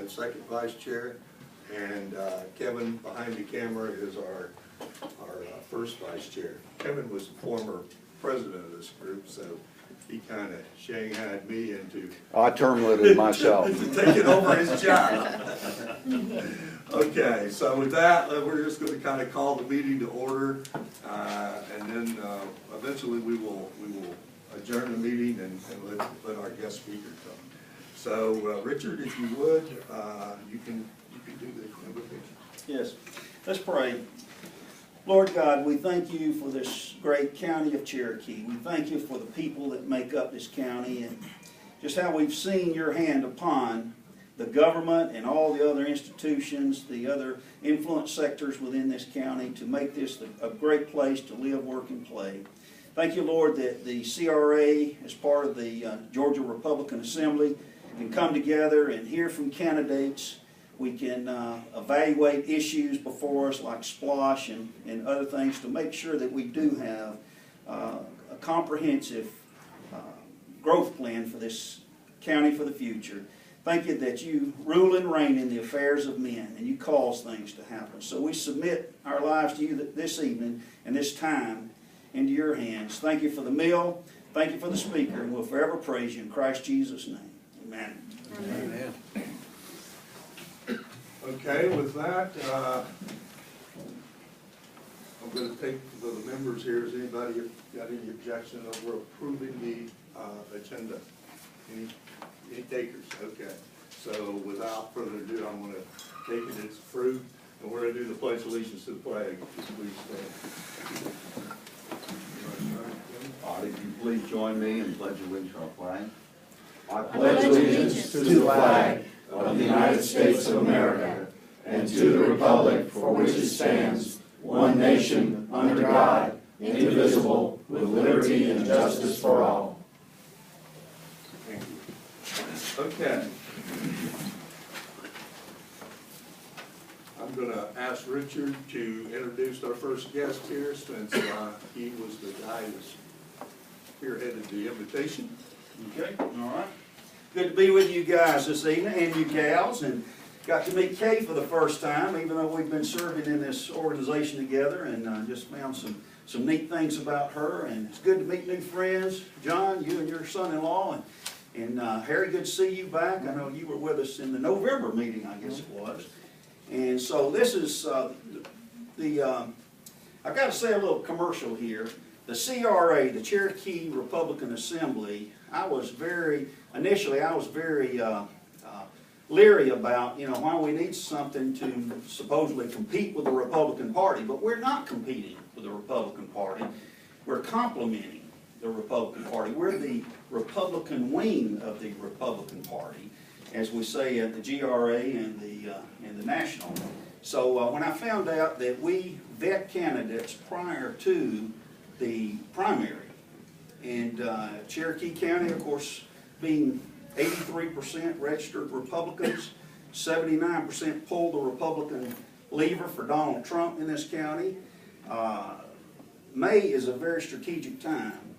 and second vice chair. And Kevin behind the camera is our first vice chair. Kevin was the former president of this group, so he kind of shanghaied me into I term limited myself. taking over his job. Okay, so with that, we're just going to kind of call the meeting to order, and then eventually we will adjourn the meeting and let our guest speaker come. So, Richard, if you would, you can do the invocation. Yes. Let's pray. Lord God, we thank you for this great county of Cherokee. We thank you for the people that make up this county and just how we've seen your hand upon the government and all the other institutions, the other influence sectors within this county to make this a great place to live, work, and play. Thank you, Lord, that the CRA, as part of the Georgia Republican Assembly, can come together and hear from candidates. We can evaluate issues before us like SPLOSH and other things to make sure that we do have a comprehensive growth plan for this county for the future. Thank you that you rule and reign in the affairs of men and you cause things to happen. So we submit our lives to you this evening and this time into your hands. Thank you for the meal. Thank you for the speaker, and we'll forever praise you in Christ Jesus' name. Amen. Amen. Okay, with that, I'm going to take the members here. Has anybody got any objection over approving the agenda? Any takers? Okay. So without further ado, I'm going to take it as approved, and we're going to do the pledge of allegiance to the flag. Please stand. If you please join me in pledge allegiance to our flag. I pledge allegiance to the flag of the United States of America and to the republic for which it stands, one nation, under God, indivisible, with liberty and justice for all. Thank you. Okay. I'm going to ask Richard to introduce our first guest here, since he was the guy that spearheaded the invitation. Okay, all right. Good to be with you guys this evening, and you gals, and got to meet Kay for the first time, even though we've been serving in this organization together, and just found some neat things about her, and it's good to meet new friends. John, you and your son-in-law, and Harry, good to see you back. I know you were with us in the November meeting, I guess it was. And so this is I've got to say a little commercial here. The CRA, the Cherokee Republican Assembly, initially I was very leery about, why we need something to supposedly compete with the Republican Party, but we're not competing with the Republican Party. We're complementing the Republican Party. We're the Republican wing of the Republican Party, as we say at the GRA and the National. So when I found out that we vet candidates prior to the primary, and Cherokee County, of course, being 83% registered Republicans, 79% pulled the Republican lever for Donald Trump in this county. May is a very strategic time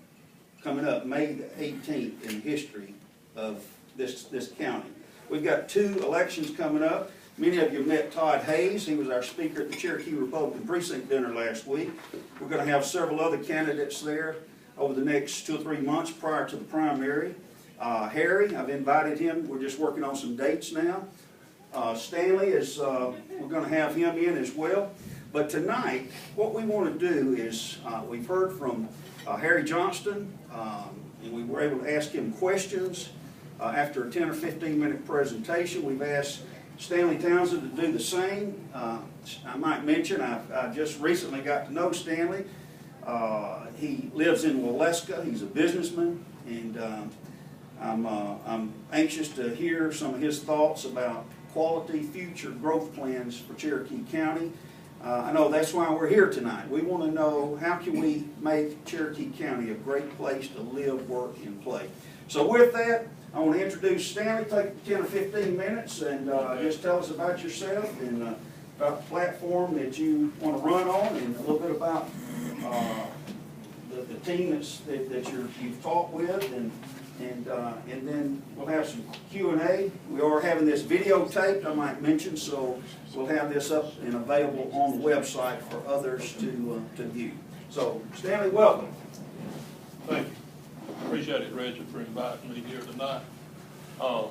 coming up, May the 18th in history of this county. We've got 2 elections coming up. Many of you met Todd Hayes. He was our speaker at the Cherokee Republican Precinct dinner last week. We're going to have several other candidates there over the next 2 or 3 months prior to the primary. Harry, I've invited him. We're just working on some dates now. Stanley is, we're going to have him in as well. But tonight, what we want to do is, we've heard from Harry Johnston, and we were able to ask him questions after a 10 or 15 minute presentation. We've asked Stanley Townsend to do the same. I might mention, I just recently got to know Stanley. He lives in Waleska. He's a businessman, and I'm anxious to hear some of his thoughts about quality future growth plans for Cherokee County. I know that's why we're here tonight. We want to know, how can we make Cherokee County a great place to live, work, and play. So with that, I want to introduce Stanley. Take 10 or 15 minutes and just tell us about yourself and about the platform that you want to run on, and a little bit about the team that you've talked with, and And then we'll have some Q&A. We are having this videotaped, I might mention, so we'll have this up and available on the website for others to view. So, Stanley, welcome. Thank you. Appreciate it, Reggie, for inviting me here tonight. I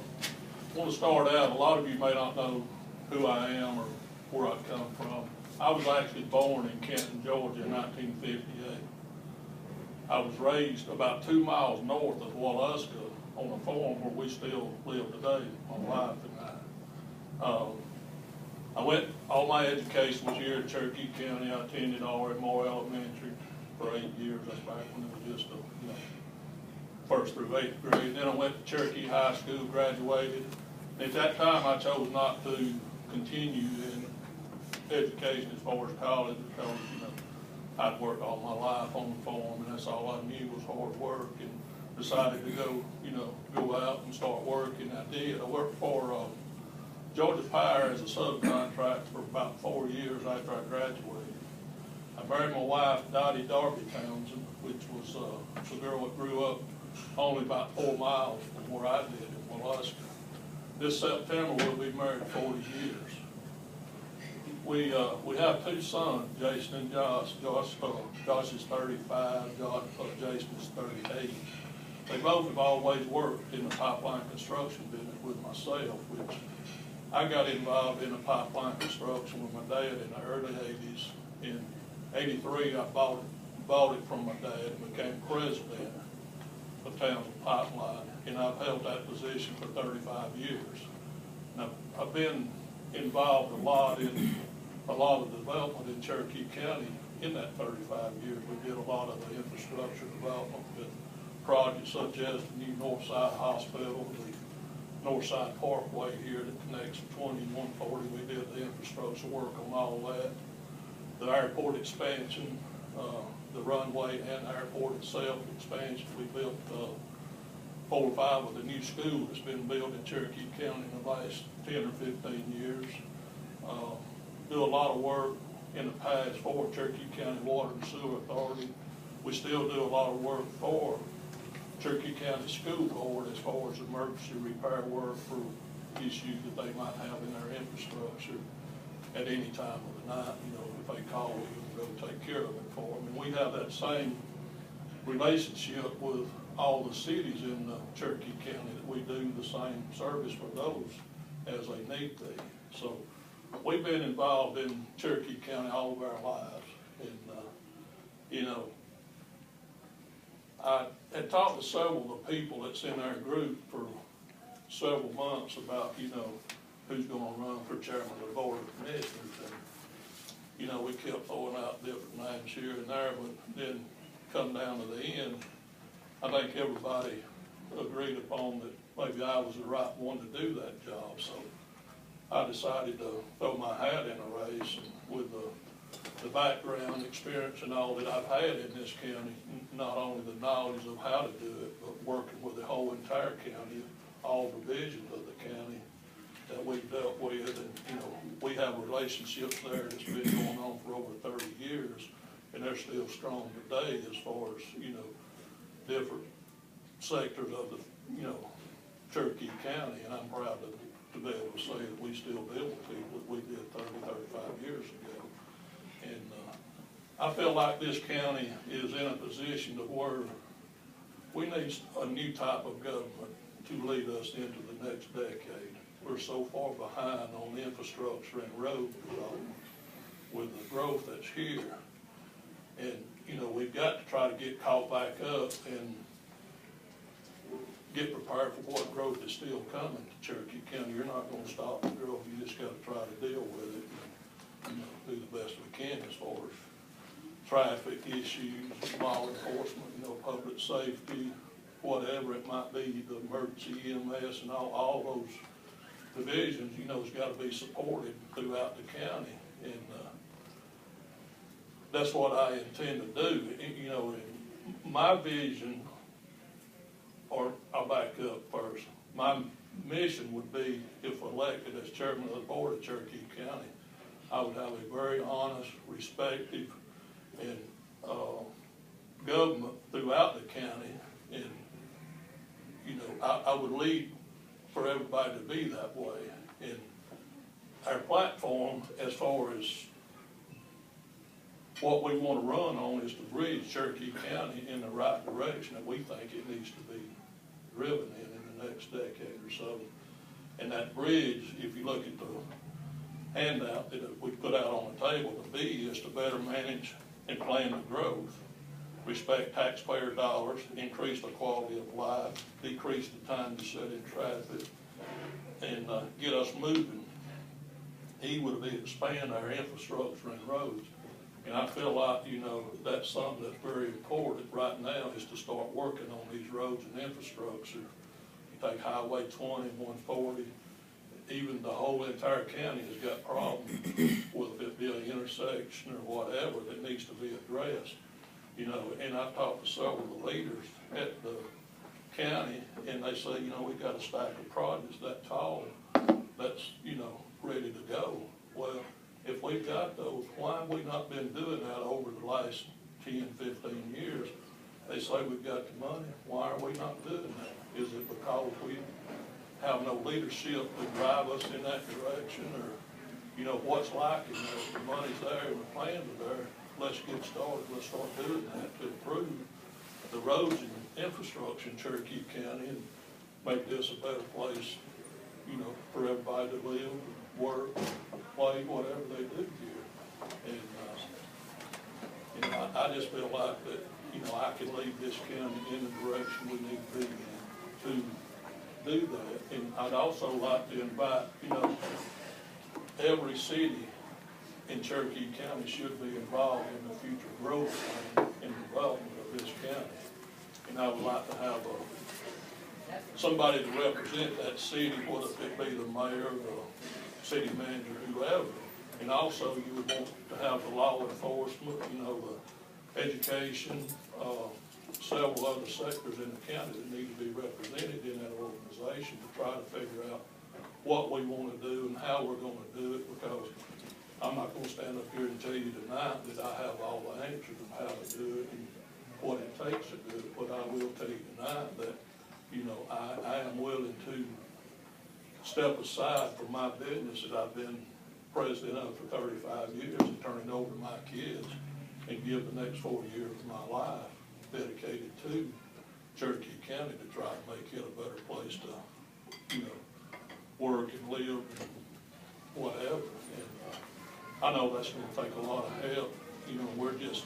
want to start out, a lot of you may not know who I am or where I come from. I was actually born in Canton, Georgia in 1958. I was raised about 2 miles north of Walaska on a farm where we still live today, my wife and I. All my education was here in Cherokee County. I attended R.M.R. Elementary for 8 years. That's back when it was just first through 8th grade. Then I went to Cherokee High School, graduated. At that time, I chose not to continue in education as far as college because, I'd worked all my life on the farm, and that's all I knew was hard work, and decided to go out and start working. I did. I worked for Georgia Power as a subcontractor for about 4 years after I graduated. I married my wife, Dottie Darby Townsend, which was a girl that grew up only about 4 miles from where I did in Walaska. This September we'll be married 40 years. We have 2 sons, Jason and Josh. Josh is 35, Jason is 38. They both have always worked in the pipeline construction business with myself, which I got involved in the pipeline construction with my dad in the early 80s. In 83, I bought it from my dad and became president of Townsend Pipeline, and I've held that position for 35 years. Now, I've been involved a lot of development in Cherokee County in that 35 years. We did a lot of the infrastructure development with projects such as the new Northside Hospital, the Northside Parkway here that connects 20 and 140. We did the infrastructure work on all that. The airport expansion, the runway and the airport itself expansion. We built 4 or 5 of the new schools that's been built in Cherokee County in the last 10 or 15 years. Do a lot of work in the past for Cherokee County Water and Sewer Authority. We still do a lot of work for Cherokee County School Board as far as emergency repair work for issues that they might have in their infrastructure at any time of the night. If they call, we can go take care of it for them. And we have that same relationship with all the cities in Cherokee County, that we do the same service for those as they need be. So we've been involved in Cherokee County all of our lives, and I had talked to several of the people that's in our group for several months about who's going to run for chairman of the board of commissioners, and we kept throwing out different names here and there, but then come down to the end, I think everybody agreed upon that maybe I was the right one to do that job, so I decided to throw my hat in a race. And with the background, experience, and all that I've had in this county, not only the knowledge of how to do it, but working with the whole entire county, all divisions of the county that we've dealt with, and we have relationships there that's been going on for over 30 years, and they're still strong today as far as different sectors of the Cherokee County, and I'm proud to be able to say that we still deal with people that we did 30, 35 years ago. And I feel like this county is in a position to where we need a new type of government to lead us into the next decade. We're so far behind on the infrastructure and road development with the growth that's here. And, we've got to try to get caught back up and get prepared for what growth is still coming to Cherokee County. You're not going to stop the growth. You just got to try to deal with it and do the best we can as far as traffic issues, law enforcement, public safety, whatever it might be, the emergency EMS and all those divisions, has got to be supported throughout the county. And that's what I intend to do. And my vision, or I'll back up first. My mission would be, if elected as chairman of the board of Cherokee County, I would have a very honest, respectful, and government throughout the county, and you know, I would lead for everybody to be that way. And our platform, as far as what we want to run on, is to bridge Cherokee County in the right direction that we think it needs to be driven in the next decade or so. And that bridge, if you look at the handout that we put out on the table, the B is to better manage and plan the growth, respect taxpayer dollars, increase the quality of life, decrease the time to sit in traffic, and get us moving. E would be expand our infrastructure and roads. And I feel like, you know, that's something that's very important right now, is to start working on these roads and infrastructure. You take Highway 20, 140, even the whole entire county has got problems with it be an intersection or whatever that needs to be addressed. You know, and I've talked to several of the leaders at the county, and they say, you know, we've got a stack of projects that tall that's, you know, ready to go. Well, if we've got those, why have we not been doing that over the last 10, 15 years? They say we've got the money. Why are we not doing that? Is it because we have no leadership to drive us in that direction, or, you know, what's lacking there? The money's there and the plans are there. Let's get started. Let's start doing that to improve the roads and infrastructure in Cherokee County and make this a better place, you know, for everybody to live, work, play, whatever they do here. And, you know, I just feel like that, you know, I can lead this county in the direction we need to be in to do that. And I'd also like to invite, you know, every city in Cherokee County should be involved in the future growth plan and development of this county. And I would like to have somebody to represent that city, whether it be the mayor, the city manager, whoever. And also you would want to have the law enforcement, you know, the education, several other sectors in the county that need to be represented in that organization to try to figure out what we want to do and how we're going to do it, because I'm not going to stand up here and tell you tonight that I have all the answers of how to do it and what it takes to do it, but I will tell you tonight that, you know, I am willing to step aside from my business that I've been president of for 35 years and turn it over to my kids and give the next 4 years of my life dedicated to Cherokee County to try to make it a better place to, you know, work and live and whatever. And I know that's going to take a lot of help. You know, we're just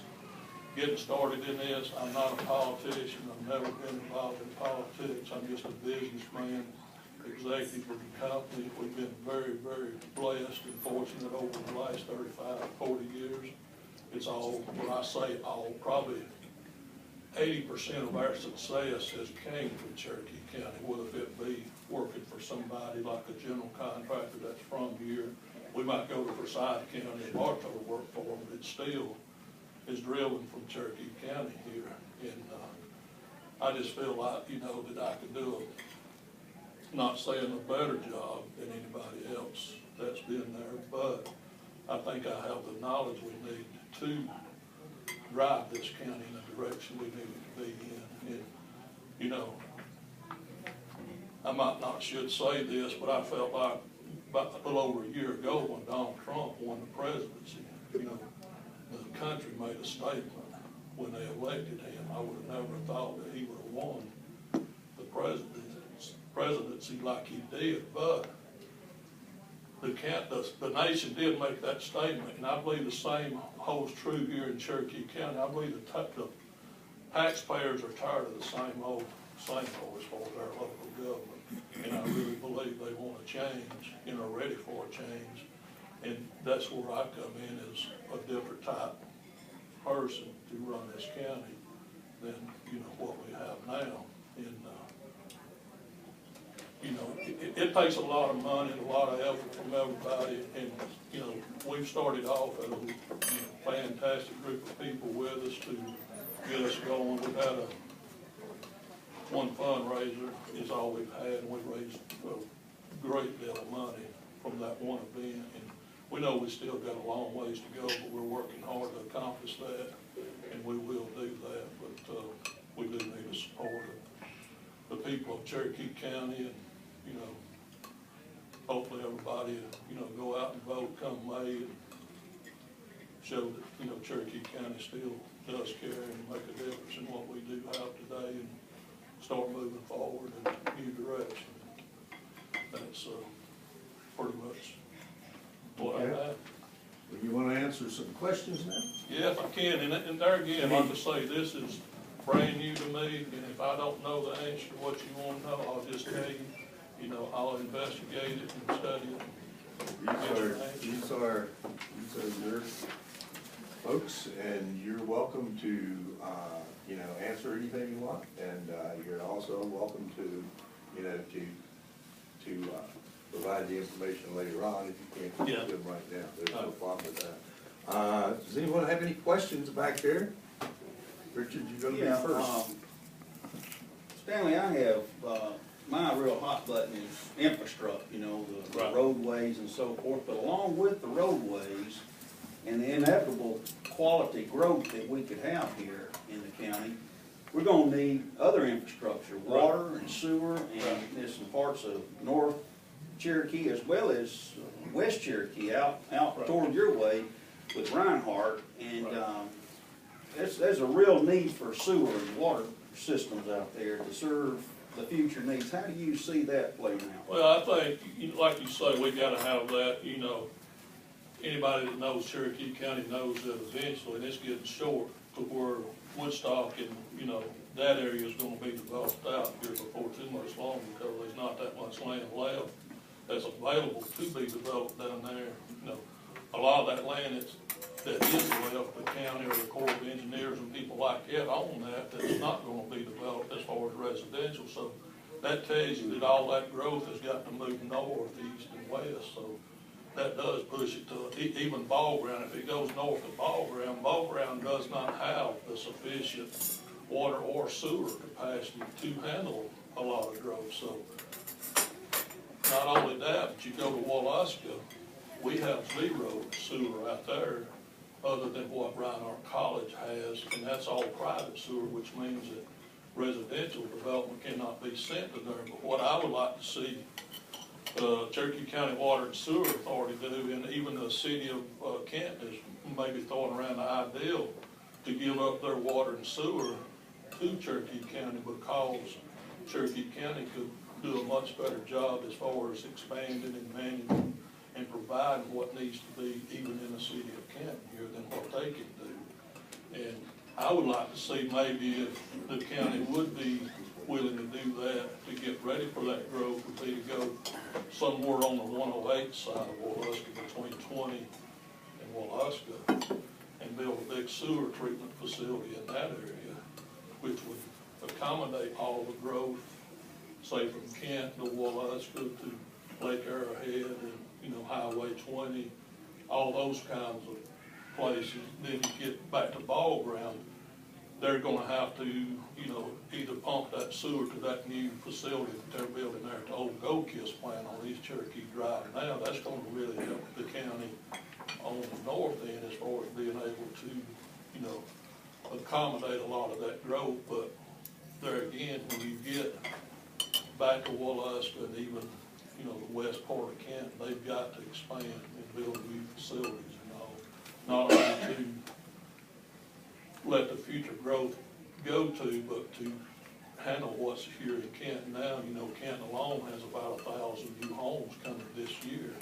getting started in this. I'm not a politician. I've never been involved in politics. I'm just a businessman, executive of the company. We've been very, very blessed and fortunate over the last 35, 40 years. It's all, when I say all, probably 80% of our success has came from Cherokee County, whether it be working for somebody like a general contractor that's from here. We might go to Forsyth County and Bartow to work for them, but it still is driven from Cherokee County here. And I just feel like, you know, that I could do not saying a better job than anybody else that's been there, but I think I have the knowledge we need to drive this county in the direction we need it to be in. And, you know, I might not should say this, but I felt like about a little over a year ago when Donald Trump won the presidency, you know, the country made a statement when they elected him. I would have never thought that he would have won the presidency like he did, but the nation did make that statement, and I believe the same holds true here in Cherokee County. I believe the taxpayers are tired of the same old as far as our local government, and I really believe they want to change and are ready for a change. And that's where I come in as a different type person to run this county than, you know, what we have now. And you know, it takes a lot of money and a lot of effort from everybody. And you know, we've started off as a fantastic group of people with us to get us going. We've had one fundraiser is all we've had, and we've raised a great deal of money from that one event. And we know we still got a long ways to go, but we're working hard to accomplish that, and we will do that. But we do need the support the people of Cherokee County, and, you know, hopefully everybody, you know, go out and vote come May and show that, you know, Cherokee County still does care and make a difference in what we do have today, and start moving forward in a new direction. That's pretty much what I Okay. have. Well, you want to answer some questions now? Yeah, if I can, and there again, like I say, this is brand new to me, and if I don't know the answer to what you want to know, I'll just tell you, you know, I'll investigate it and study it. These are your folks, and you're welcome to, you know, answer anything you want, and you're also welcome to, you know, to provide the information later on if you can't Yeah. give them right now. There's no problem with that. Does anyone have any questions back there? Richard, you're gonna be Yeah, first. Stanley, I have, my real hot button is infrastructure, you know, the Right. roadways and so forth, but along with the roadways and the inevitable quality growth that we could have here in the county, we're gonna need other infrastructure, water and sewer, and there's some parts of North Cherokee as well as West Cherokee out Right. toward your way with Reinhardt, and, Right. there's a real need for sewer and water systems out there to serve the future needs. How do you see that playing out? Well, I think, like you say, we gotta have that, you know, anybody that knows Cherokee County knows that eventually, and it's getting short to where Woodstock and, you know, that area is gonna be developed out here before too much longer, because there's not that much land left that's available to be developed down there. You know, a lot of that land that is left, the county or the Corps of Engineers and people like it own that's not gonna be developed as far as residential. So that tells you that all that growth has got to move north, east, and west. So that does push it to even ball ground. If it goes north of ball ground does not have the sufficient water or sewer capacity to handle a lot of growth. So not only that, but you go to Walaska, we have zero sewer out there other than what Reinhardt College has, and that's all private sewer, which means that residential development cannot be sent to there. But what I would like to see Cherokee County Water and Sewer Authority do, and even the city of Canton is maybe throwing around the ideal to give up their water and sewer to Cherokee County, because Cherokee County could do a much better job as far as expanding and managing and providing what needs to be even in the city of Canton here than what they can do. And I would like to see maybe if the county would be willing to do that, to get ready for that growth, would be to go somewhere on the 108 side of Walaska, between 20 and Walaska, and build a big sewer treatment facility in that area, which would accommodate all the growth, say from Kent to Walaska to Lake Arrowhead and, you know, Highway 20, all those kinds of places. Then you get back to ball ground, they're gonna have to, you know, either pump that sewer to that new facility that they're building there at the old Gold Kiss plant on East Cherokee Drive now. That's gonna really help the county on the north end as far as being able to, you know, accommodate a lot of that growth. But there again, when you get back to Walaska and even, you know, the west part of Canton, they've got to expand and build new facilities and all. Not only to let the future growth go to, but to handle what's here in Canton now. You know, Canton alone has about 1,000 new homes coming this year.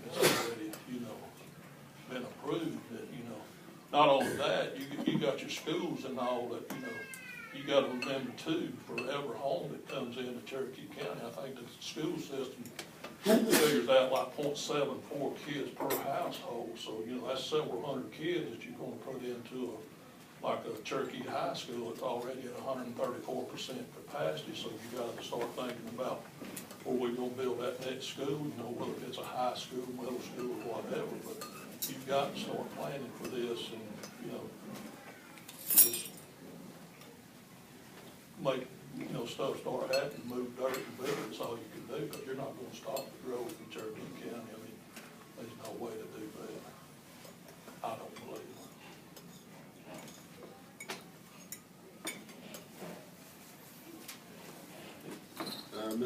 It's already, you know, been approved that, you know, not only that, you got your schools and all that, you know, you gotta remember too, for every home that comes into Cherokee County, I think the school system figures out like 0.74 kids per household. So, you know, that's several hundred kids that you're gonna put into like a Cherokee High School. It's already at 134% capacity, so you gotta start thinking about where we're gonna build that next school, you know, whether it's a high school, middle school, or whatever. But you've got to start planning for this and, you know, just make, you know, stuff start happening, move dirt and build. It's all you can do, because you're not gonna stop the growth in Cherokee County. I mean, there's no way to do that. I don't believe.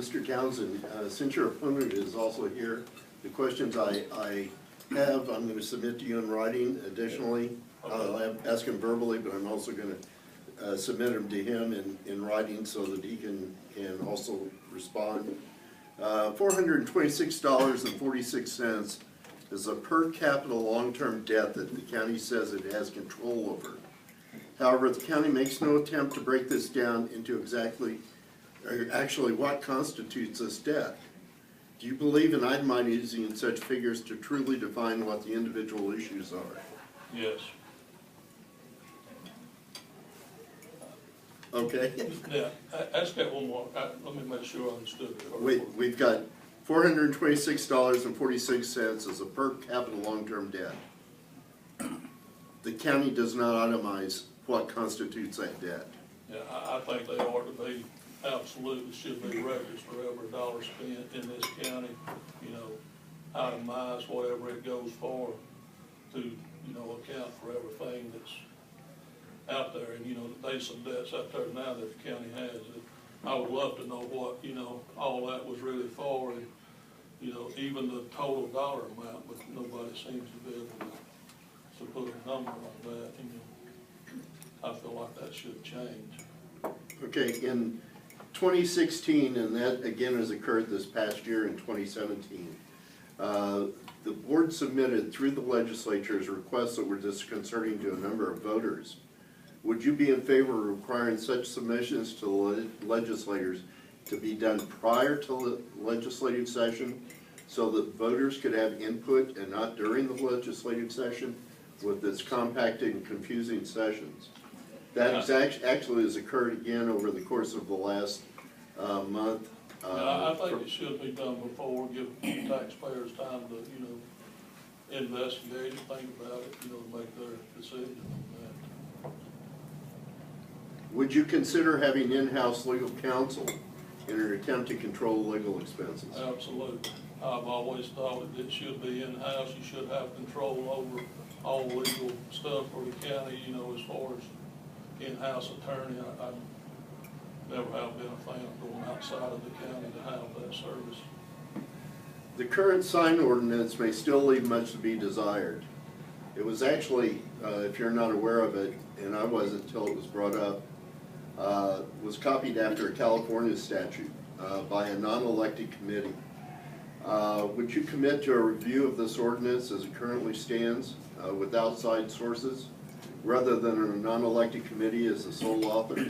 Mr. Townsend, since your opponent is also here, the questions I have, I'm going to submit to you in writing. Additionally, I'll ask him verbally, but I'm also going to submit them to him in writing so that he can also respond. $426.46 is a per capita long-term debt that the county says it has control over. However, the county makes no attempt to break this down into actually what constitutes this debt. Do you believe in itemizing such figures to truly define what the individual issues are? Yes. Okay. Yeah, ask that one more. Let me make sure I understood it. We've got $426.46 as a per capita long-term debt. The county does not itemize what constitutes that debt. Yeah, I think they ought to be, absolutely should be records for every dollar spent in this county, you know, itemize whatever it goes for to, you know, account for everything that's out there. And, you know, there's some debts out there now that the county has that I would love to know what, you know, all that was really for, and, you know, even the total dollar amount, but nobody seems to be able to put a number on that. You know, I feel like that should change. Okay, in 2016, and that again has occurred this past year in 2017, the board submitted through the legislatures requests that were disconcerting to a number of voters. Would you be in favor of requiring such submissions to the legislators to be done prior to the legislative session so that voters could have input and not during the legislative session with its compacted and confusing sessions? That actually has occurred again over the course of the last month. I think it should be done before, give taxpayers time to, you know, investigate and think about it, you know, to make their decision on that. Would you consider having in-house legal counsel in an attempt to control legal expenses? Absolutely. I've always thought that it should be in-house. You should have control over all legal stuff for the county, you know, as far as in-house attorney. I never have been a fan of going outside of the county to have that service. The current sign ordinance may still leave much to be desired. It was actually, if you're not aware of it, and I wasn't until it was brought up, was copied after a California statute by a non-elected committee. Would you commit to a review of this ordinance as it currently stands with outside sources, rather than a non-elected committee as the sole author?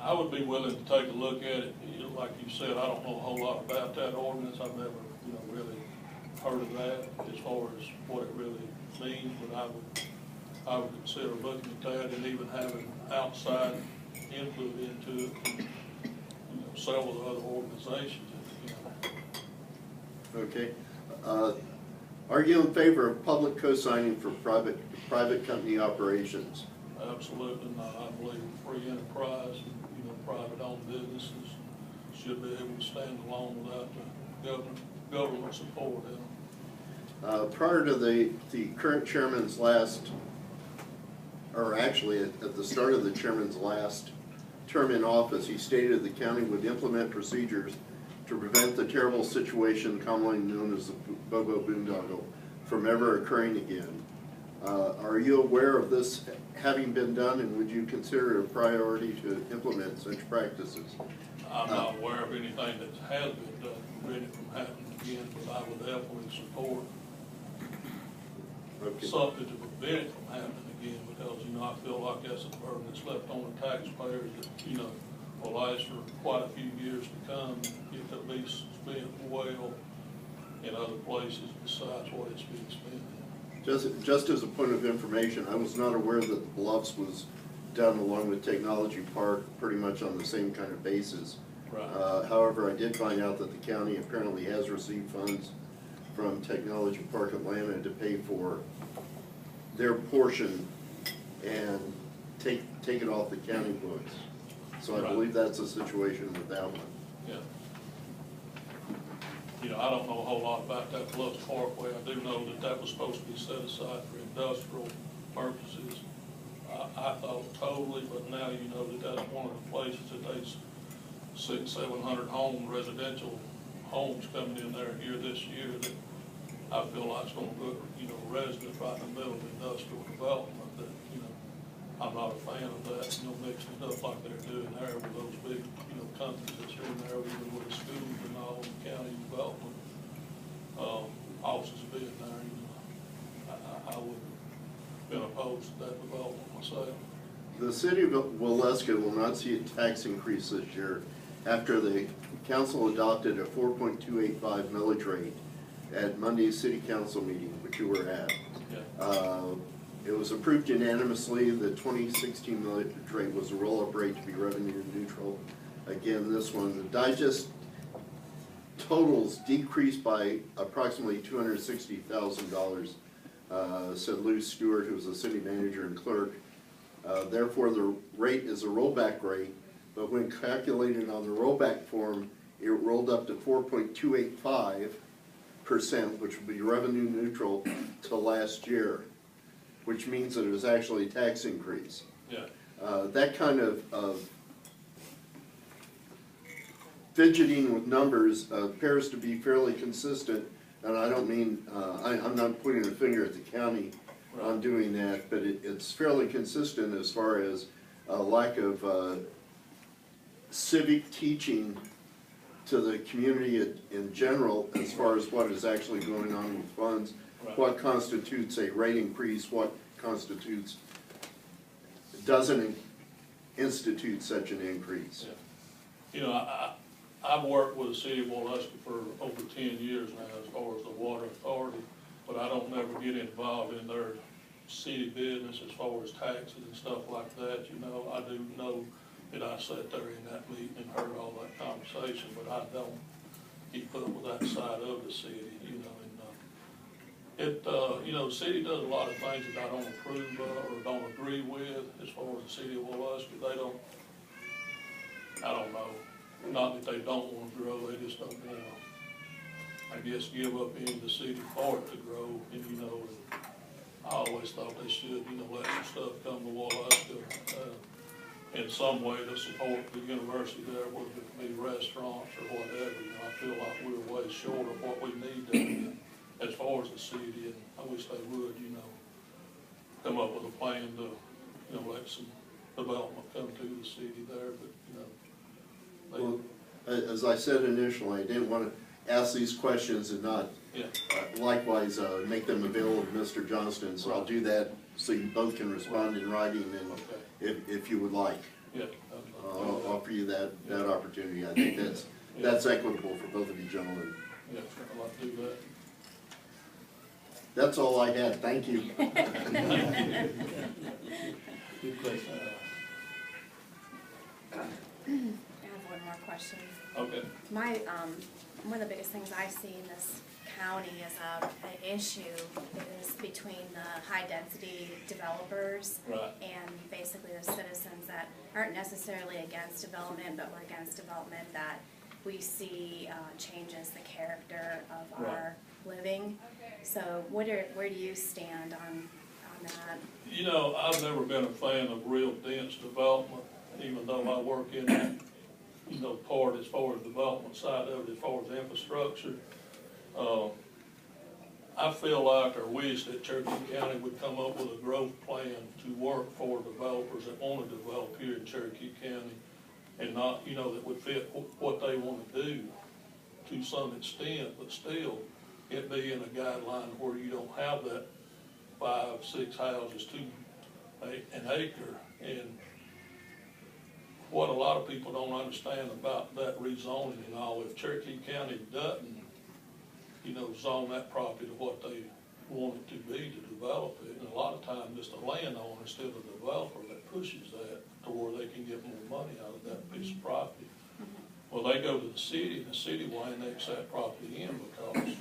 I would be willing to take a look at it. You know, like you said, I don't know a whole lot about that ordinance. I've never, you know, really heard of that as far as what it really means, but I would consider looking at that and even having outside input into it from, you know, several other organizations. You know. Okay. Are you in favor of public co-signing for private company operations? Absolutely not. I believe in free enterprise, and, you know, private-owned businesses should be able to stand alone without the government support in them. Prior to the current chairman's last, or actually at the start of the chairman's last term in office, he stated the county would implement procedures to prevent the terrible situation commonly known as the Bobo boondoggle from ever occurring again. Are you aware of this having been done, and would you consider it a priority to implement such practices? I'm not aware of anything that has been done to prevent it from happening again, but I would definitely support something to prevent it from happening again, because, you know, I feel like that's a burden that's left on the taxpayers that, you know, will last for quite a few years to come. It could be spent well in other places besides what it's being spent in. Just as a point of information, I was not aware that the Bluffs was done along with Technology Park pretty much on the same kind of basis. Right. However, I did find out that the county apparently has received funds from Technology Park Atlanta to pay for their portion and take it off the county books. So I believe that's the situation with that one. Yeah. You know, I don't know a whole lot about that Bluffs Parkway. I do know that that was supposed to be set aside for industrial purposes. I thought totally, but now you know that that's one of the places that there's 600-700 homes, residential homes coming in there here this year that I feel like it's gonna put, residents right in the middle of industrial development that, I'm not a fan of that, mixing it up like they're doing there with those big, companies that's in there, even with the schools and all the county development, offices being there, I would have been opposed to that development myself. The city of Waleska will not see a tax increase this year after the council adopted a 4.285 millage rate at Monday's city council meeting, which you were at. Yeah. It was approved unanimously. The 2016 millage rate was a roll-up rate to be revenue neutral. Again, this one, the digest totals decreased by approximately $260,000, said Lou Stewart, who was the city manager and clerk. Therefore, the rate is a rollback rate, but when calculated on the rollback form, it rolled up to 4.285%, which would be revenue neutral to last year, which means that it was actually a tax increase. Yeah. That kind of fidgeting with numbers appears to be fairly consistent, and I don't mean, I'm not pointing a finger at the county on doing that, but it's fairly consistent as far as a lack of civic teaching to the community in general as far as what is actually going on with funds, what constitutes a rate increase, what constitutes, doesn't institute such an increase. Yeah. I've worked with the city of Waleska for over 10 years now as far as the water authority, but I don't never get involved in their city business as far as taxes and stuff like that. I do know that I sat there in that meeting and heard all that conversation, but I don't keep up with that side of the city, the city does a lot of things that I don't approve of or don't agree with as far as the city of Waleska. They don't, I don't know, not that they don't want to grow, they just don't want to, I guess, give up into the city for it to grow. And, I always thought they should, let some stuff come to Waleska in some way to support the university there, whether it be restaurants or whatever. I feel like we're way short of what we need to as far as the city, and I wish they would, come up with a plan to, let some development come to the city there, but, Well, as I said initially, I didn't want to ask these questions and not likewise make them available to Mr. Johnston, so I'll do that so you both can respond in writing and if you would like. Yeah. I'll offer you that opportunity. I think that's equitable for both of you gentlemen. Yeah, I'd like to do that. That's all I had. Thank you. Good question. I have one more question. Okay. One of the biggest things I see in this county is an issue is between the high-density developers and basically the citizens that aren't necessarily against development, but we're against development that we see changes the character of our living. So where do you stand on that? I've never been a fan of real dense development, even though I work in that, part as far as development side of it, as far as infrastructure. I feel like or wish that Cherokee County would come up with a growth plan to work for developers that want to develop here in Cherokee County and not, that would fit what they want to do to some extent, but still it be in a guideline where you don't have that 5-6 houses to an acre. And what a lot of people don't understand about that rezoning and all, if Cherokee County doesn't, zone that property to what they want it to be to develop it, and a lot of times it's the landowner instead of the developer that pushes that to where they can get more money out of that piece of property. Well, they go to the city, and the city will annex that property in because,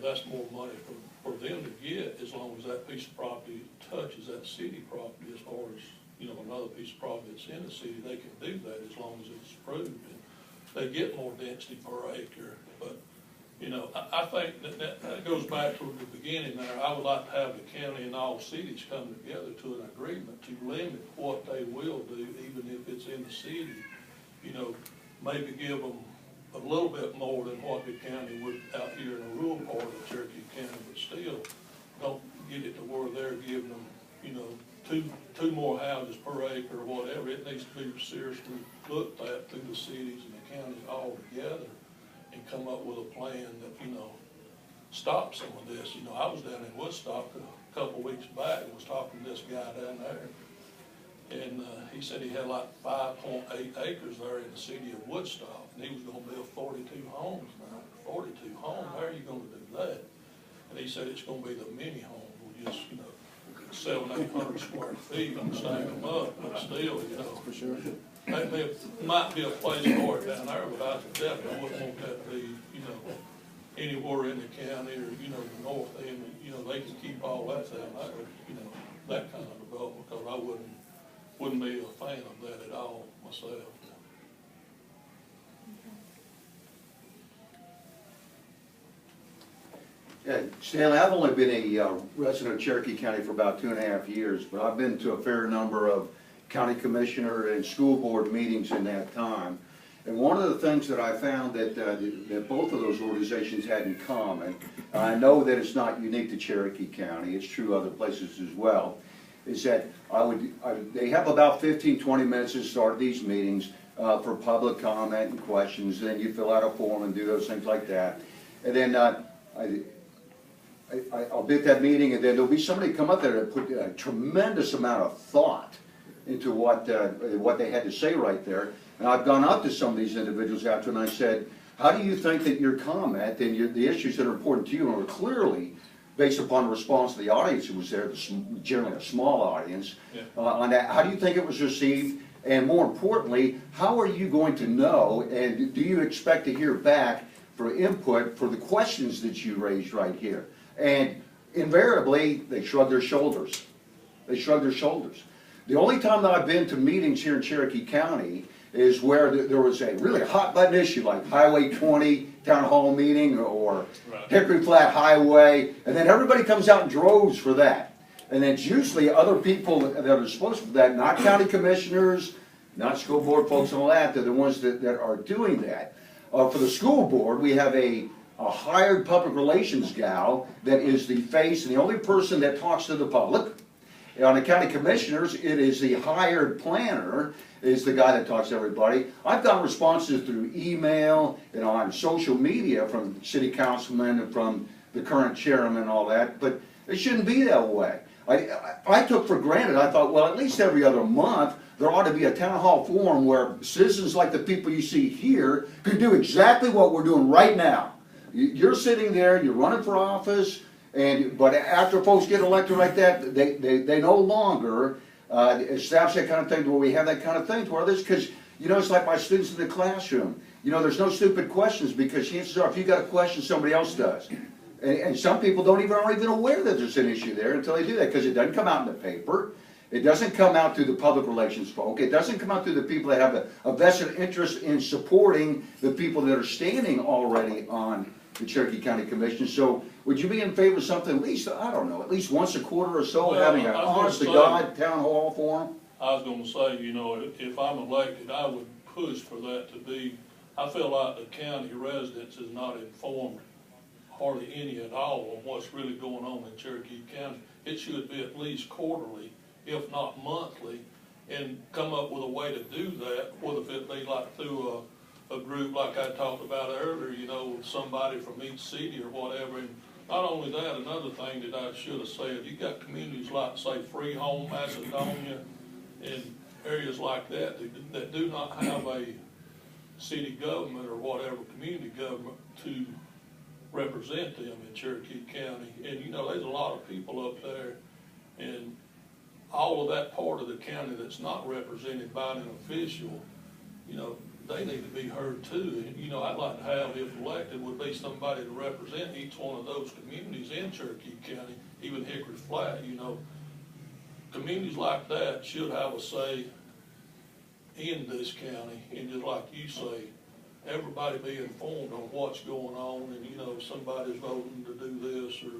that's more money for them to get as long as that piece of property touches that city property. As far as, another piece of property that's in the city, they can do that as long as it's approved. And they get more density per acre, but, You know, I think that goes back to the beginning there. I would like to have the county and all cities come together to an agreement to limit what they will do, even if it's in the city. You know, maybe give them a little bit more than what the county would out here in the rural part of Cherokee County, but still don't get it to where they're giving them, you know, two more houses per acre or whatever. It needs to be seriously looked at through the cities and the counties all together and come up with a plan that, you know, stop some of this. You know, I was down in Woodstock a couple weeks back and was talking to this guy down there. And he said he had like 5.8 acres there in the city of Woodstock, and he was gonna build 42 homes now. 42 homes, how are you gonna do that? And he said it's gonna be the mini home, we'll just, you know, 700-800 square feet and stack them up, but still, you know. For sure. Might be a place for it down there, but I definitely wouldn't want that to be, you know, anywhere in the county or, you know, the north end. You know, they can keep all that down there, you know, that kind of development, because I wouldn't be a fan of that at all myself. Yeah, Stanley, I've only been a resident of Cherokee County for about 2.5 years, but I've been to a fair number of county commissioner and school board meetings in that time. And one of the things that I found that both of those organizations had in common, and I know that it's not unique to Cherokee County, it's true other places as well, is that they have about 15-20 minutes to start these meetings for public comment and questions. Then you fill out a form and do those things like that. And then I'll be at that meeting, and then there'll be somebody come up there that put a tremendous amount of thought into what they had to say right there. And I've gone up to some of these individuals after, and I said, how do you think that your comment and the issues that are important to you are clearly based upon the response of the audience who was there, generally a small audience, on that, how do you think it was received? And more importantly, how are you going to know, and do you expect to hear back for input for the questions that you raised right here? And invariably, they shrug their shoulders. They shrug their shoulders. The only time that I've been to meetings here in Cherokee County is where there was a really hot button issue like Highway 20 town hall meeting or Hickory Flat Highway, and then everybody comes out in droves for that. And it's usually other people that are supposed to do that, not county commissioners, not school board folks and all that, they're the ones that are doing that. For the school board, we have a hired public relations gal that is the face and the only person that talks to the public. On the county commissioners, it is the hired planner, is the guy that talks to everybody. I've gotten responses through email and on social media from city councilmen and from the current chairman and all that, but it shouldn't be that way. I took for granted, I thought, well, at least every other month, there ought to be a town hall forum where citizens like the people you see here could do exactly what we're doing right now. You're sitting there, you're running for office, but after folks get elected like that, they no longer establish that kind of thing where we have that kind of thing to where this, because, you know, it's like my students in the classroom. You know, there's no stupid questions because chances are if you got a question, somebody else does. And some people aren't even aware that there's an issue there until they do that, because it doesn't come out in the paper. It doesn't come out through the public relations folk. It doesn't come out through the people that have a vested interest in supporting the people that are standing already on the Cherokee County Commission. So would you be in favor of something at least, I don't know, at least once a quarter or so, Well, having an honest to God town hall forum? I was gonna say, you know, if I'm elected, I would push for that to be, I feel like the county residents is not informed hardly any at all on what's really going on in Cherokee County. It should be at least quarterly, if not monthly, and come up with a way to do that, whether it be like through a group like I talked about earlier, you know, with somebody from each city or whatever. And not only that, another thing that I should have said, you got communities like, say, Freeholm, Macedonia, and areas like that that do not have a city government or whatever, community government to represent them in Cherokee County. And you know, there's a lot of people up there, and all of that part of the county that's not represented by an official, you know, they need to be heard too. And you know, I'd like to have, if elected, would be somebody to represent each one of those communities in Cherokee County, even Hickory Flat. You know, communities like that should have a say in this county, and just like you say, everybody be informed on what's going on, and, you know, if somebody's voting to do this or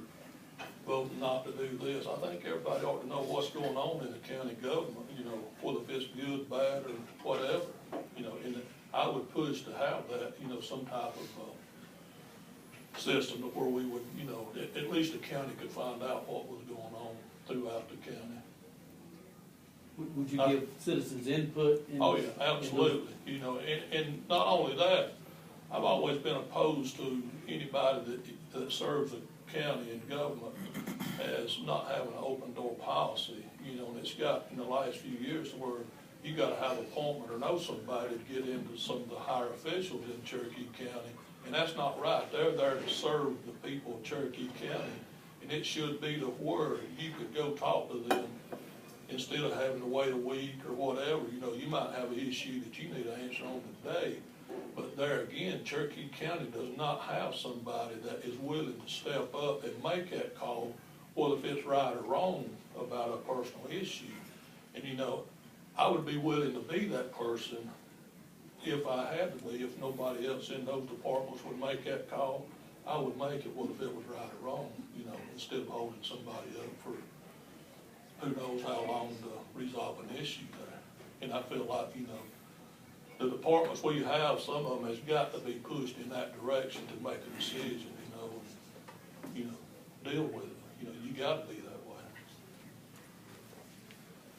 voting not to do this. I think everybody ought to know what's going on in the county government, you know, whether if it's good, bad, or whatever, you know, and I would push to have that, you know, some type of, system where we would, you know, at least the county could find out what was going on throughout the county. Would you give citizens input? Oh, yeah, absolutely, you know, and not only that, I've always been opposed to anybody that serves the county and government as not having an open door policy, you know, and it's got in the last few years where you gotta have an appointment or know somebody to get into some of the higher officials in Cherokee County, and that's not right. They're there to serve the people of Cherokee County, and it should be to where you could go talk to them instead of having to wait a week or whatever. You know, you might have an issue that you need an answer on today, but there again, Cherokee County does not have somebody that is willing to step up and make that call, whether if it's right or wrong about a personal issue. And, you know, I would be willing to be that person if I had to be. If nobody else in those departments would make that call, I would make it, whether if it was right or wrong, you know, instead of holding somebody up for who knows how long to resolve an issue there. And I feel like, you know, the departments we have, some of them has got to be pushed in that direction to make a decision, you know, deal with it. You know, you gotta be that way.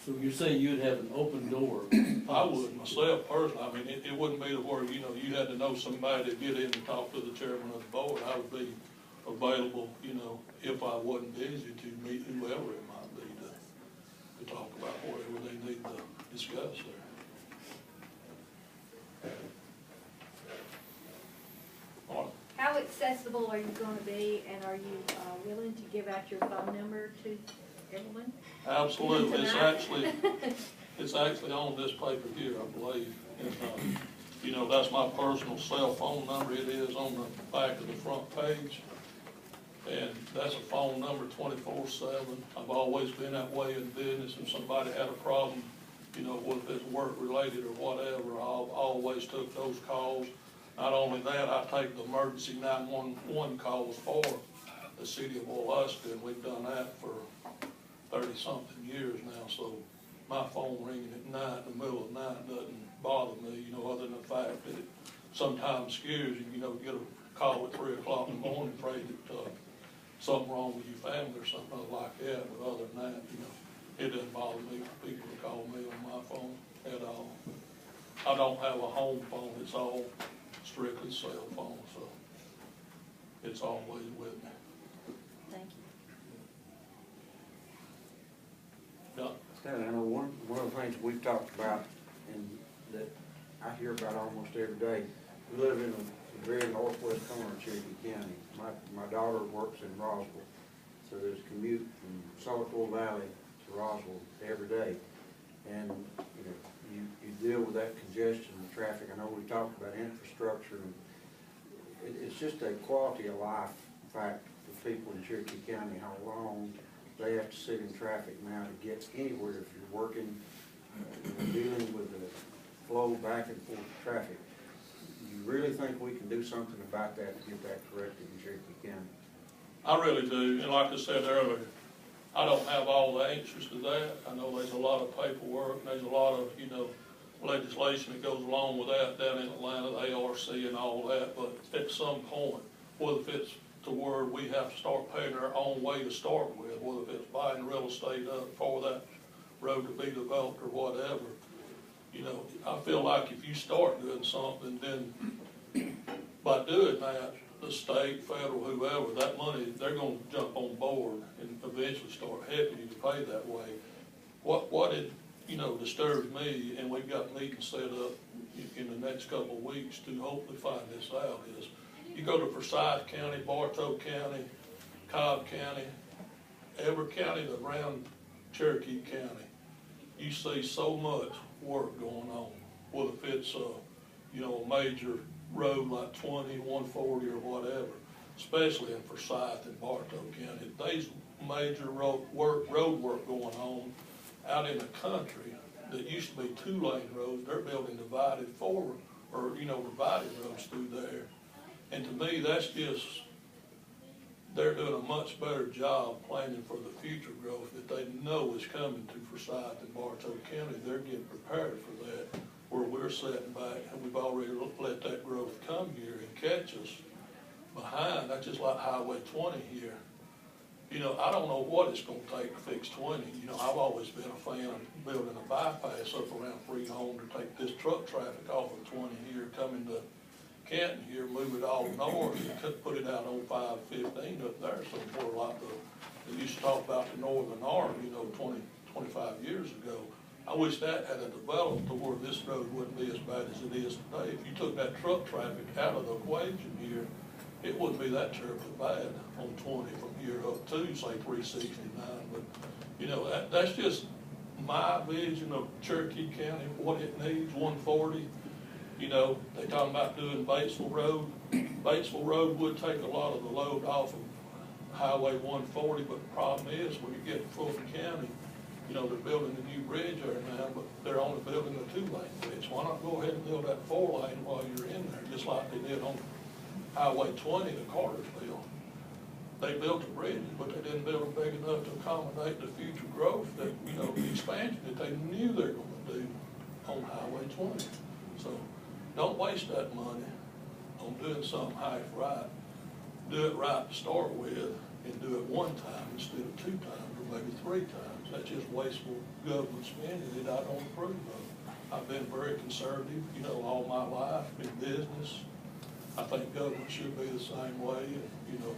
So you're saying you'd have an open door? I would myself personally. I mean, it wouldn't be the where, you know, you had to know somebody to get in and talk to the chairman of the board. I would be available, you know, if I wasn't busy, to meet whoever it might be to talk about whatever they need to discuss there. How accessible are you going to be, and are you willing to give out your phone number to everyone? Absolutely. It's actually on this paper here, I believe. And, you know, that's my personal cell phone number. It is on the back of the front page. And that's a phone number 24/7. I've always been that way in business. If somebody had a problem, you know, whether it's work related or whatever, I always took those calls. Not only that, I take the emergency 911 calls for the city of Woluska, and we've done that for 30-something years now. So my phone ringing at night, in the middle of the night, doesn't bother me, you know, other than the fact that it sometimes scares you, you know, get a call at 3 o'clock in the morning, afraid that something wrong with your family or something like that. But other than that, you know, it doesn't bother me for people to call me on my phone at all. I don't have a home phone. It's all strictly cell phone, so it's always with me. Thank you. Yeah. Stanley, I know one of the things we've talked about and that I hear about almost every day, we live in the very northwest corner of Cherokee County. My daughter works in Roswell, so there's a commute from Solitore Valley to Roswell every day. And, you know, you deal with that congestion and traffic. I know we talked about infrastructure, and it's just a quality of life fact for people in Cherokee County, how long they have to sit in traffic now to get anywhere if you're working, dealing with the flow back and forth of traffic. You really think we can do something about that to get that corrected in Cherokee County? I really do, and like I said earlier, I don't have all the answers to that. I know there's a lot of paperwork, and there's a lot of, you know, legislation that goes along with that down in Atlanta, the ARC and all that, but at some point, whether if it's to where we have to start paying our own way to start with, whether if it's buying real estate up for that road to be developed or whatever, you know, I feel like if you start doing something, then by doing that, the state, federal, whoever, that money, they're gonna jump on board and eventually start helping you to pay that way. What it, you know, disturbs me, and we've got meetings set up in the next couple of weeks to hopefully find this out, is you go to Forsyth County, Bartow County, Cobb County, every county around Cherokee County, you see so much work going on. Whether if it's you know, a major road like 20, 140 or whatever, especially in Forsyth and Bartow County, there's major road work going on out in the country that used to be 2-lane roads. They're building divided 4 or, you know, divided roads through there. And to me, that's just, they're doing a much better job planning for the future growth that they know is coming to Forsyth and Bartow County. They're getting prepared for that, where we're sitting back and we've already let that growth come here and catch us behind. That's just like Highway 20 here. You know, I don't know what it's gonna take to fix 20. You know, I've always been a fan of building a bypass up around Freeholm to take this truck traffic off of 20 here, coming to Canton here, move it all north, and put it out on 515 up there somewhere like they used to talk about the northern arm, you know, 20, 25 years ago. I wish that had developed to where this road wouldn't be as bad as it is today. If you took that truck traffic out of the equation here, it wouldn't be that terribly bad on 20 from here up to, say, 369. But, you know, that's just my vision of Cherokee County, what it needs, 140. You know, they talking about doing Batesville Road. Batesville Road would take a lot of the load off of Highway 140, but the problem is when you get to Fulton County, you know, they're building a new bridge there now, but they're only building a 2-lane bridge. Why not go ahead and build that 4-lane while you're in there, just like they did on Highway 20 to Cartersville? They built the bridges, but they didn't build them big enough to accommodate the future growth that, you know, the expansion that they knew they were going to do on Highway 20. So don't waste that money on doing something half right. Do it right to start with and do it one time instead of 2 times or maybe 3 times. That's just wasteful government spending that I don't approve of. I've been very conservative, you know, all my life in business. I think government should be the same way, and, you know,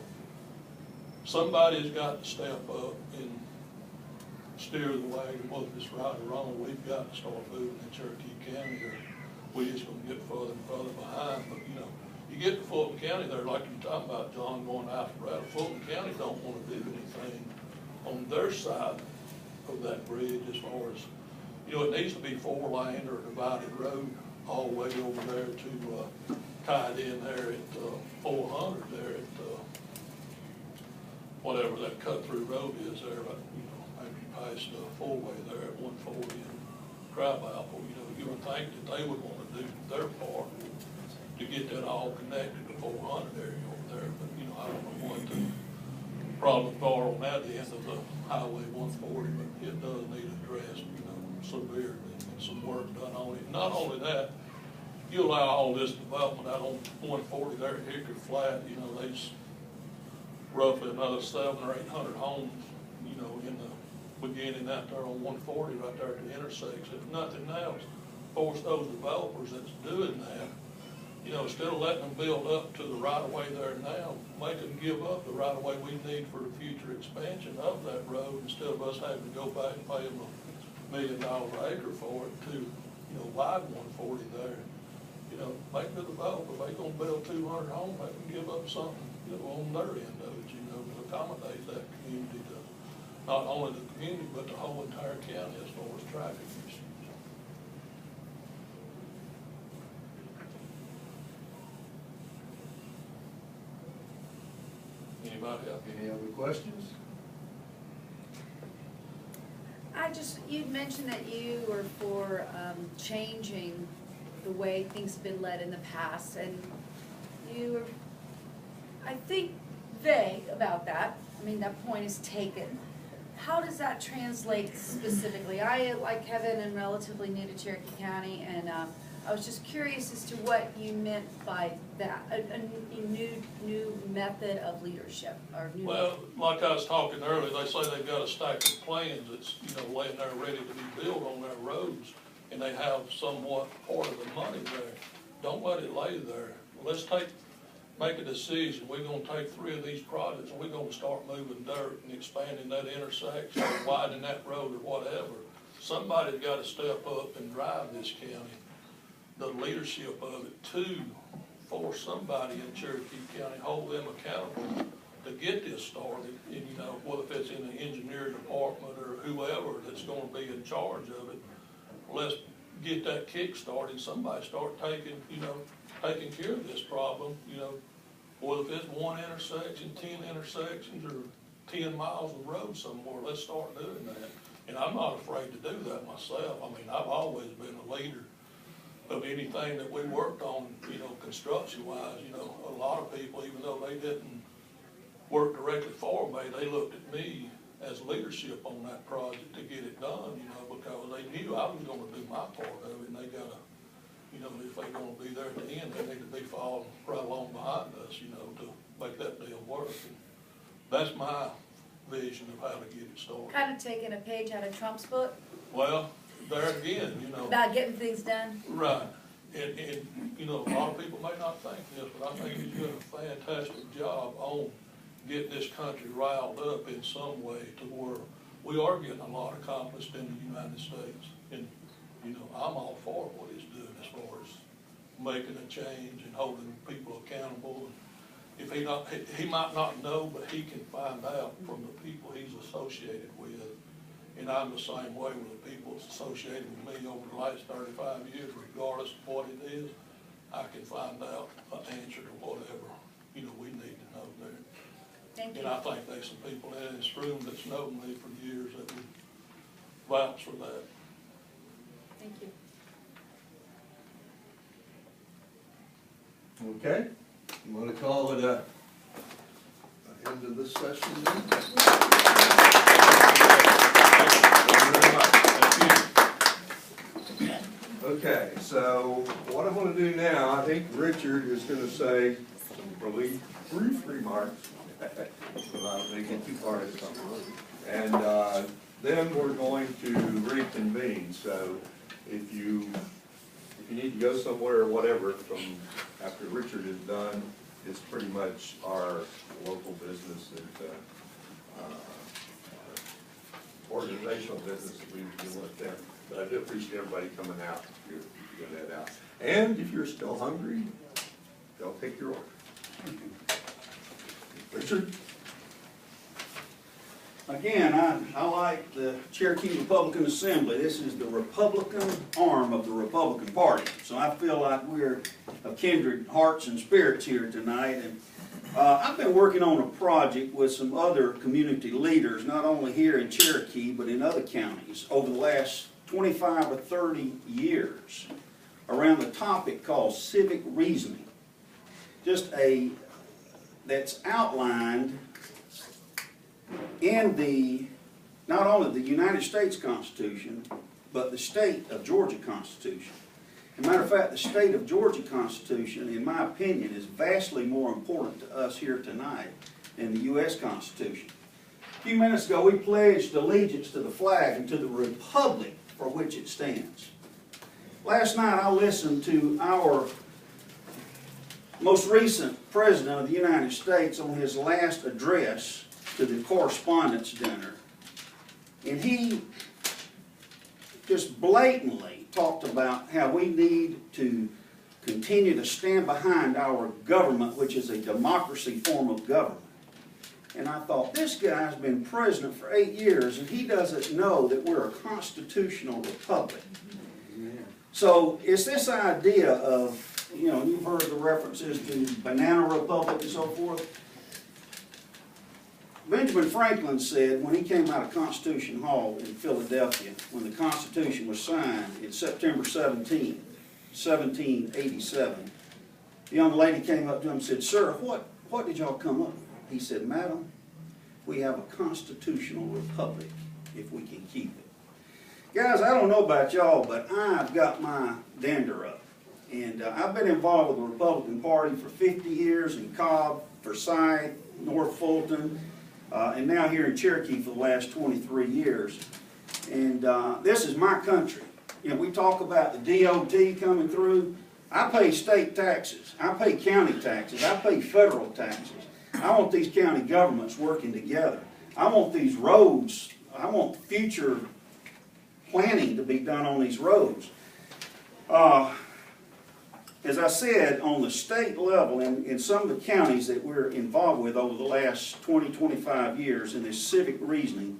somebody's got to step up and steer the wagon, whether it's right or wrong. We've got to start moving in Cherokee County, or we just gonna get further and further behind. But, you know, you get to Fulton County there, like you're talking about, John, going out the route. Fulton County don't want to do anything on their side of that bridge as far as, you know, it needs to be 4-lane or a divided road all the way over there to tie it in there at 400 there at whatever that cut-through road is there, but, you know, maybe past the 4-way there at 140 and Crabapple. You know, you would think that they would want to do their part to get that all connected to 400 area over there, but, you know, I don't know what the problems are on that end of the Highway 140, but it does need addressed, you know, severely, and some work done on it. Not only that, you allow all this development out on 140 there at Hickory Flat, you know, there's roughly another 700 or 800 homes, you know, in the beginning out there on 140 right there at the intersection. If nothing else, force those developers that's doing that, you know, instead of letting them build up to the right-of-way there now, make them give up the right-of-way we need for the future expansion of that road, instead of us having to go back and pay them $1 million an acre for it to, you know, widen 140 there. You know, make the developer, if they gonna build 200 homes, they can give up something, you know, on their end of it, you know, to accommodate that community, to not only the community, but the whole entire county as far as traffic issues. Anybody have Any other questions? You'd mentioned that you were for changing the way things have been led in the past, and you were, I think, vague about that. I mean, that point is taken. How does that translate specifically? I, like Kevin, am relatively new to Cherokee County, and I was just curious as to what you meant by that, a new method of leadership, or new. Well, like I was talking earlier, they say they've got a stack of plans that's, you know, laying there ready to be built on their roads, and they have somewhat part of the money there. Don't let it lay there. Let's make a decision. We're gonna take 3 of these projects, and we're gonna start moving dirt and expanding that intersection, or widening that road, or whatever. Somebody's gotta step up and drive this county, the leadership of it, to force somebody in Cherokee County, hold them accountable to get this started. And, you know, whether if it's in the engineering department or whoever that's gonna be in charge of it, let's get that kick started. Somebody start taking care of this problem, you know, whether if it's 1 intersection, 10 intersections, or 10 miles of road somewhere, let's start doing that. And I'm not afraid to do that myself. I mean, I've always been a leader of anything that we worked on, you know, construction-wise. You know, a lot of people, even though they didn't work directly for me, they looked at me as leadership on that project to get it done, you know, because they knew I was gonna do my part of it, and they gotta, you know, if they're gonna be there at the end, they need to be following right along behind us, you know, to make that deal work. And that's my vision of how to get it started. Kind of taking a page out of Trump's book Well, there again, you know. about getting things done. Right, and, you know, a lot of people may not think this, but I think he's doing a fantastic job on getting this country riled up in some way to where we are getting a lot accomplished in the United States. And, you know, I'm all for what he's doing as far as making a change and holding people accountable. And if he might not know, but he can find out from the people he's associated with. And I'm the same way with the people that's associated with me over the last 35 years, regardless of what it is. I can find out an answer to whatever, you know, we need to know there. Thank you. And I think there's some people in this room that's known me for years that would vouch for that. Thank you. Okay, you wanna call it a end of this session then? Okay, so what I'm gonna do now, I think Richard is gonna say some really brief remarks. Without making too far into something. And then we're going to reconvene, so if you need to go somewhere or whatever from after Richard is done, it's pretty much our local business and organizational business that we deal with there. But I do appreciate everybody coming out to get that out. And if you're still hungry, they'll take your order. Richard? Again, I like the Cherokee Republican Assembly. This is the Republican arm of the Republican Party. So I feel like we're of kindred hearts and spirits here tonight. And I've been working on a project with some other community leaders, not only here in Cherokee, but in other counties over the last 25 or 30 years around the topic called civic reasoning. That's outlined in not only the United States Constitution, but the state of Georgia Constitution. As a matter of fact, the state of Georgia Constitution, in my opinion, is vastly more important to us here tonight than the U.S. Constitution. A few minutes ago, we pledged allegiance to the flag and to the republic for which it stands. Last night, I listened to our most recent President of the United States on his last address to the Correspondents' Dinner. And he just blatantly talked about how we need to continue to stand behind our government, which is a democracy form of government. And I thought, this guy's been president for 8 years and he doesn't know that we're a constitutional republic. So it's this idea of, you know, you've heard the references to banana republic and so forth. Benjamin Franklin said when he came out of Constitution Hall in Philadelphia, when the Constitution was signed in September 17, 1787, the young lady came up to him and said, "Sir, what did y'all come up with?" He said, "Madam, we have a constitutional republic if we can keep it." Guys, I don't know about y'all, but I've got my dander up. And I've been involved with the Republican Party for 50 years in Cobb, Forsyth, North Fulton, and now here in Cherokee for the last 23 years. And this is my country. You know, we talk about the DOT coming through. I pay state taxes. I pay county taxes. I pay federal taxes. I want these county governments working together. I want these roads, I want future planning to be done on these roads. As I said, on the state level, in some of the counties that we're involved with over the last 20, 25 years in this civic reasoning,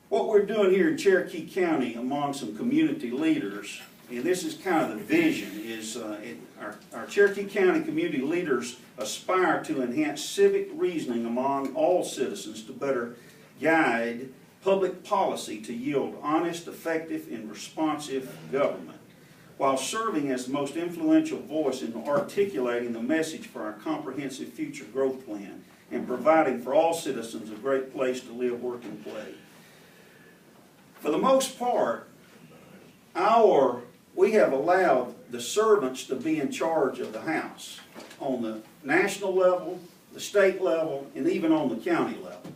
what we're doing here in Cherokee County among some community leaders, and this is kind of the vision, is our Cherokee County community leaders aspire to enhance civic reasoning among all citizens to better guide public policy to yield honest, effective, and responsive government. while serving as the most influential voice in articulating the message for our comprehensive future growth plan and providing for all citizens a great place to live, work, and play. For the most part, we have allowed the servants to be in charge of the house on the national level, the state level, and even on the county level.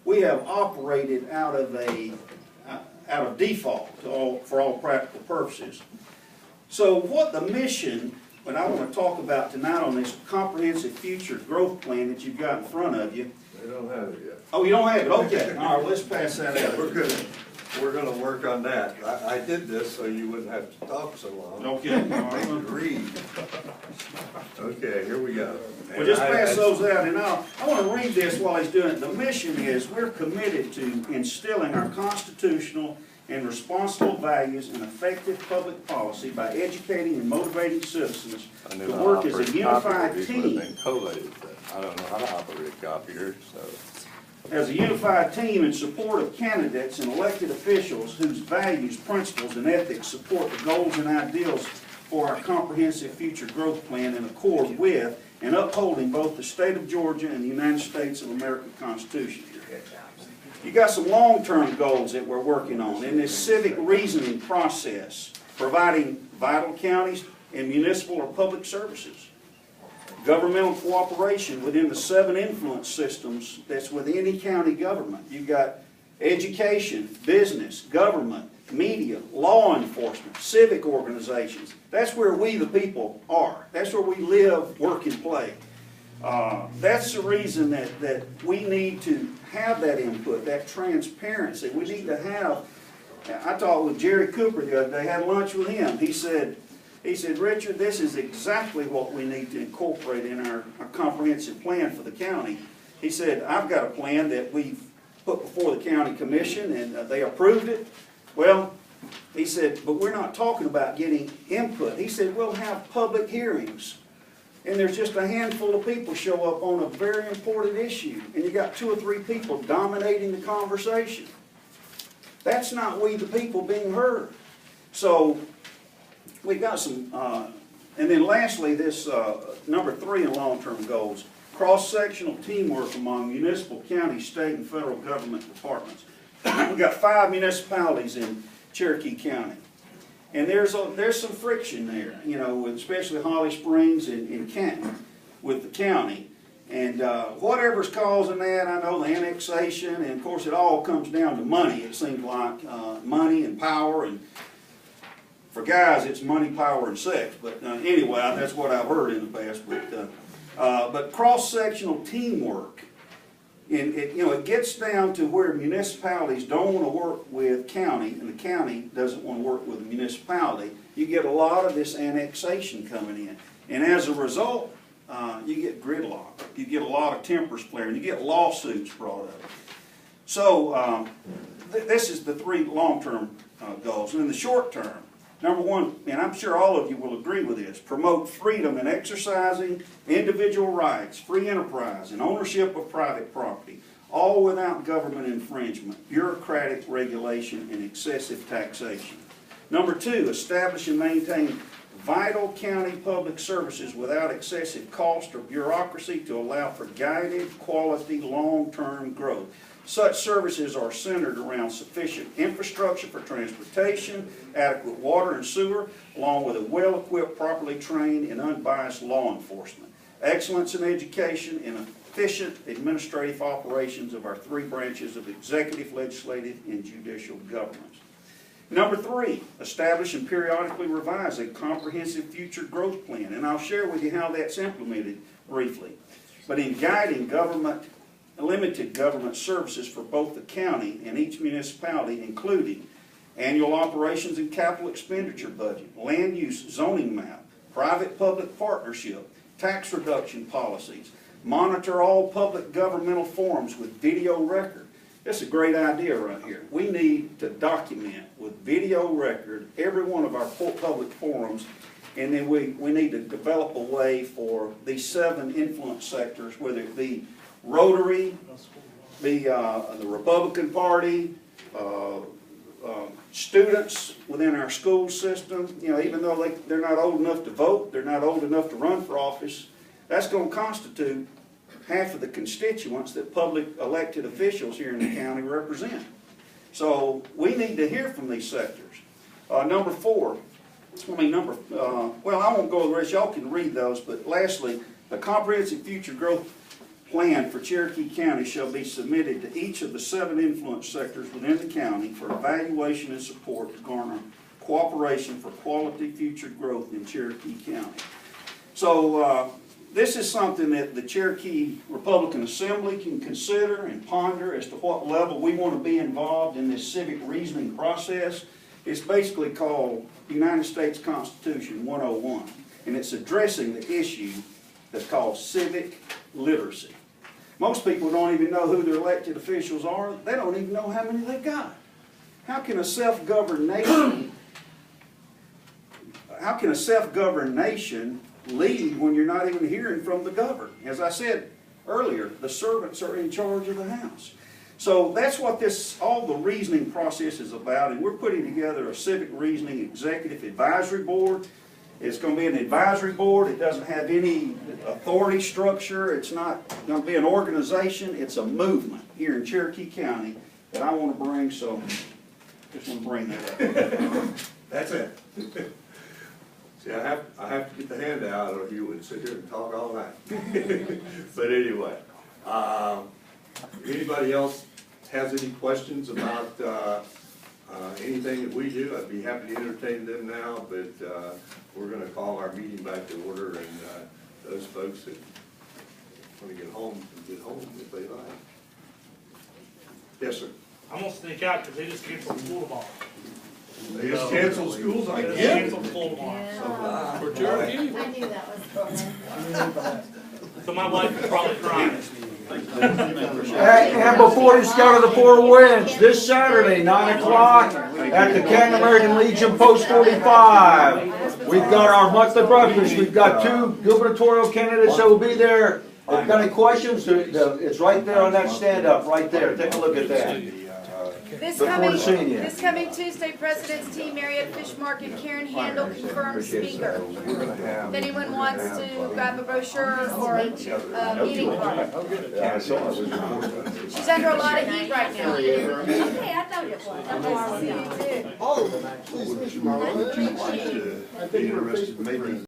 We have operated out of default for all practical purposes. So what the mission, what I want to talk about tonight on this comprehensive future growth plan that you've got in front of you. They don't have it yet. Oh, you don't have it? Okay. All right, let's pass that out. We're gonna work on that. I did this so you wouldn't have to talk so long. Okay. All right. Read. Okay, here we go. Well, just pass those out, and I want to read this while he's doing it. The mission is we're committed to instilling our constitutional and responsible values and effective public policy by educating and motivating citizens to work as a unified team. I don't know how to operate a copier, so. As a unified team in support of candidates and elected officials whose values, principles, and ethics support the goals and ideals for our comprehensive future growth plan in accord with and upholding both the state of Georgia and the United States of America Constitution. You got some long-term goals that we're working on in this civic reasoning process, providing vital counties and municipal or public services. Governmental cooperation within the 7 influence systems that's with any county government. You've got education, business, government, media, law enforcement, civic organizations. That's where we the people are. That's where we live, work, and play. That's the reason that we need to have that input, that transparency. We need to have, I talked with Jerry Cooper the other day, had lunch with him. He said, Richard, this is exactly what we need to incorporate in our comprehensive plan for the county. He said, I've got a plan that we've put before the county commission and they approved it. Well, he said, but we're not talking about getting input. He said, we'll have public hearings. And there's just a handful of people show up on a very important issue. And you got 2 or 3 people dominating the conversation. That's not we the people being heard. So we've got some, and then lastly, this number 3 in long-term goals, cross-sectional teamwork among municipal, county, state, and federal government departments. We've got 5 municipalities in Cherokee County. And there's some friction there, you know, especially Holly Springs and Canton with the county. And whatever's causing that, I know the annexation, and of course it all comes down to money, it seems like, money and power, and for guys it's money, power, and sex. But anyway, that's what I've heard in the past. But cross-sectional teamwork, and it gets down to where municipalities don't want to work with county, and the county doesn't want to work with the municipality. You get a lot of this annexation coming in. And as a result, you get gridlock. You get a lot of tempers flaring. You get lawsuits brought up. So this is the 3 long-term goals. And in the short term, number 1, and I'm sure all of you will agree with this, promote freedom in exercising individual rights, free enterprise, and ownership of private property, all without government infringement, bureaucratic regulation, and excessive taxation. Number 2, establish and maintain vital county public services without excessive cost or bureaucracy to allow for guided, quality, long-term growth. Such services are centered around sufficient infrastructure for transportation, adequate water and sewer, along with a well-equipped, properly trained, and unbiased law enforcement. Excellence in education and efficient administrative operations of our 3 branches of executive, legislative, and judicial governments. Number 3, establish and periodically revise a comprehensive future growth plan. And I'll share with you how that's implemented briefly. But in guiding limited government services for both the county and each municipality, including annual operations and capital expenditure budget, land use zoning map, private-public partnership, tax reduction policies, monitor all public governmental forums with video record. That's a great idea right here. We need to document with video record every one of our public forums, and then we need to develop a way for these 7 influence sectors, whether it be Rotary, the Republican Party, students within our school system, you know, even though they're not old enough to vote, they're not old enough to run for office, that's going to constitute half of the constituents that public elected officials here in the county represent. So we need to hear from these sectors. Number four, well, I won't go over the rest, y'all can read those, but lastly, the comprehensive future growth plan for Cherokee County shall be submitted to each of the 7 influence sectors within the county for evaluation and support to garner cooperation for quality future growth in Cherokee County. So this is something that the Cherokee Republican Assembly can consider and ponder as to what level we want to be involved in this civic reasoning process. It's basically called United States Constitution 101, and it's addressing the issue that's called civic literacy. Most people don't even know who their elected officials are. They don't even know how many they've got. How can a self-governed nation lead when you're not even hearing from the governed? As I said earlier, the servants are in charge of the house. So that's what all the reasoning process is about, and we're putting together a civic reasoning executive advisory board. It's going to be an advisory board. It doesn't have any authority structure. It's not going to be an organization. It's a movement here in Cherokee County that I want to bring, so just want to bring that up. That's it. See, I have to get the handout or you would sit here and talk all night. But anyway, anybody else has any questions about anything that we do? I'd be happy to entertain them now, but we're going to call our meeting back to order, and those folks that want to get home can get home if they like. Yes, sir. I'm gonna sneak out because they just canceled school tomorrow. They just canceled schools They just again? canceled school tomorrow. For Cherokee? I knew that was coming. So my wife is probably crying. And before this go to the Four Winds, this Saturday, 9 o'clock, at the Canton American Legion Post 45. We've got our monthly breakfast. We've got 2 gubernatorial candidates that will be there. If you've got any questions, it's right there on that stand-up, right there. Take a look at that. This Look forward to seeing you. coming Tuesday, President's Team, Marriott Fish Market, Karen Handel, confirmed speaker. If anyone wants to grab a brochure or a meeting card. She's under a lot of heat right now. Okay, I thought it was. I'm I'd be interested maybe